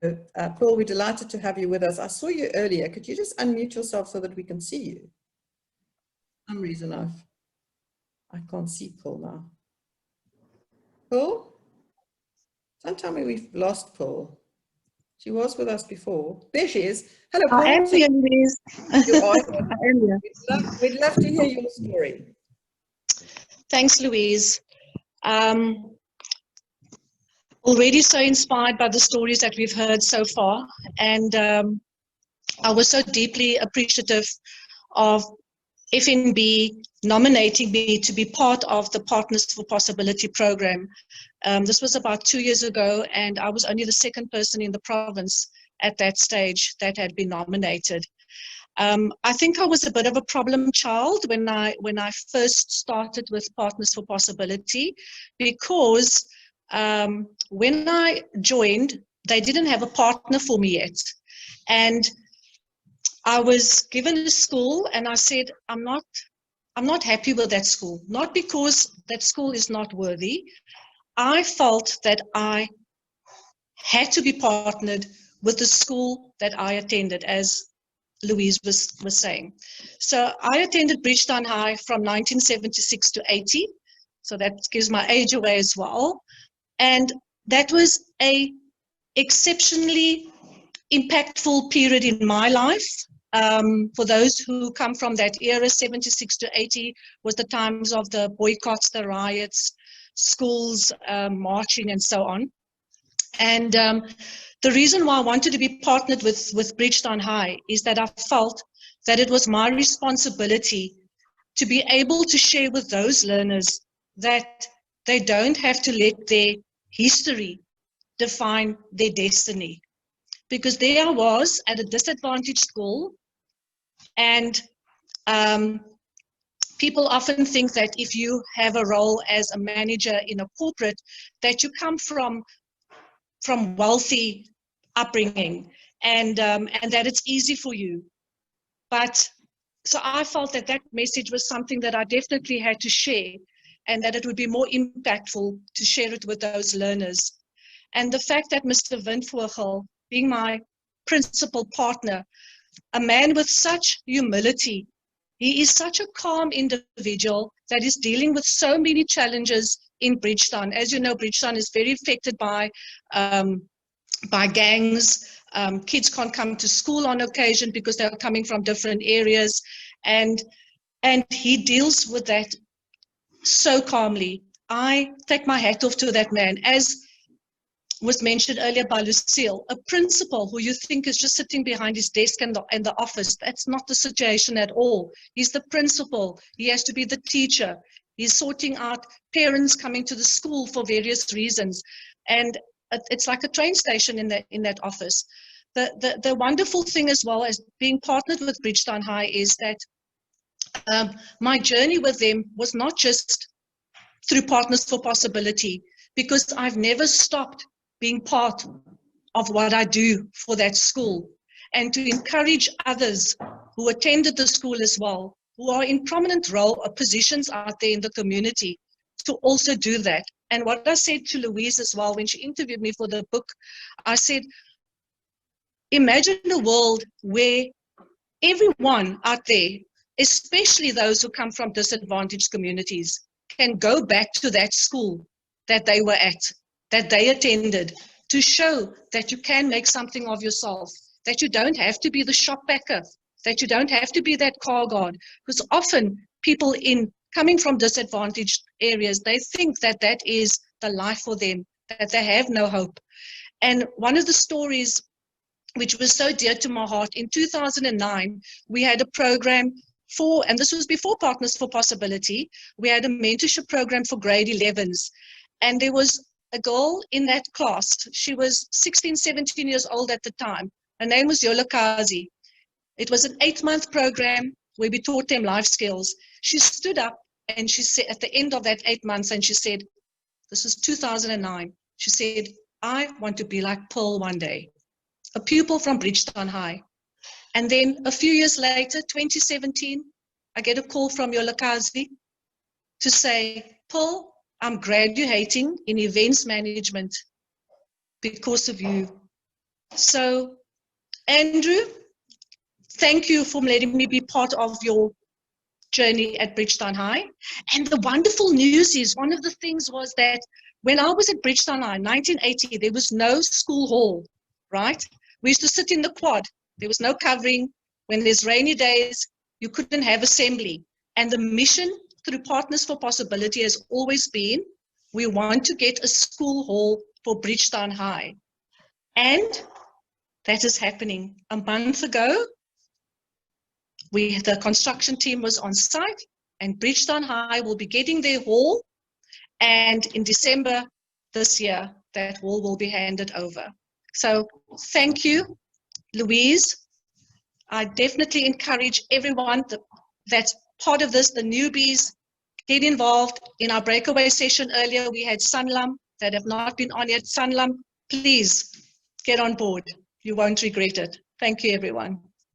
Paul, we're delighted to have you with us. I saw you earlier. Could you just unmute yourself so that we can see you? For some reason I can't see Paul now. Paul? Don't tell me we've lost Paul. She was with us before. There she is. Hello, Paul. I am here, Louise. You are? I am here. We'd love to hear your story. Thanks, Louise. Already so inspired by the stories that we've heard so far, and I was so deeply appreciative of FNB nominating me to be part of the Partners for Possibility program. This was about 2 years ago, and I was only the second person in the province at that stage that had been nominated. I think I was a bit of a problem child when I first started with Partners for Possibility, because when I joined, they didn't have a partner for me yet. And I was given a school, and I said, I'm not happy with that school. Not because that school is not worthy. I felt that I had to be partnered with the school that I attended, as Louise was saying. So I attended Bridgetown High from 1976 to 80. So that gives my age away as well. And that was a exceptionally impactful period in my life. For those who come from that era, 76 to 80 was the times of the boycotts, the riots, schools marching, and so on. And the reason why I wanted to be partnered with Bridgetown High is that I felt that it was my responsibility to be able to share with those learners that they don't have to let their history define their destiny. Because there I was at a disadvantaged school, and people often think that if you have a role as a manager in a corporate, that you come from wealthy upbringing, and that it's easy for you. But so I felt that that message was something that I definitely had to share, and that it would be more impactful to share it with those learners. And the fact that Mr. Windvogel, being my principal partner, a man with such humility, he is such a calm individual that is dealing with so many challenges in Bridgetown. As you know, Bridgetown is very affected by gangs. Kids can't come to school on occasion because they're coming from different areas, and he deals with that so calmly. I take my hat off to that man. As was mentioned earlier by Lucille, a principal who you think is just sitting behind his desk in the office. That's not the situation at all. He's the principal. He has to be the teacher. He's sorting out parents coming to the school for various reasons. And it's like a train station in that office. The wonderful thing as well as being partnered with Bridgetown High is that my journey with them was not just through Partners for Possibility, because I've never stopped being part of what I do for that school, and to encourage others who attended the school as well, who are in prominent role or positions out there in the community, to also do that. And what I said to Louise as well when she interviewed me for the book, I said, imagine a world where everyone out there, especially those who come from disadvantaged communities, can go back to that school that they were at, that they attended, to show that you can make something of yourself, that you don't have to be the shop packer, that you don't have to be that car guard. Because often people coming from disadvantaged areas, they think that that is the life for them, that they have no hope. And one of the stories which was so dear to my heart, in 2009, we had a program and this was before Partners for Possibility, we had a mentorship program for grade 11s. And there was a girl in that class. She was 16, 17 years old at the time. Her name was Yola Kazi. It was an 8-month program where we taught them life skills. She stood up and she said, at the end of that 8 months, and she said, this is 2009, she said, I want to be like Pearl one day, a pupil from Bridgetown High. And then a few years later, 2017, I get a call from Yola Kazi to say, Pearl, I'm graduating in events management because of you. So, Andrew, thank you for letting me be part of your journey at Bridgetown High. And the wonderful news is, one of the things was that when I was at Bridgetown High in 1980, there was no school hall, right? We used to sit in the quad. There was no covering. When there's rainy days, you couldn't have assembly. And the mission through Partners for Possibility has always been, we want to get a school hall for Bridgetown High. And that is happening. A month ago, the construction team was on site, and Bridgetown High will be getting their hall, and in December this year, that hall will be handed over. So thank you, Louise. I definitely encourage everyone that's part of this, the newbies, get involved. In our breakaway session earlier, we had Sanlam that have not been on yet. Sanlam, please get on board. You won't regret it. Thank you, everyone.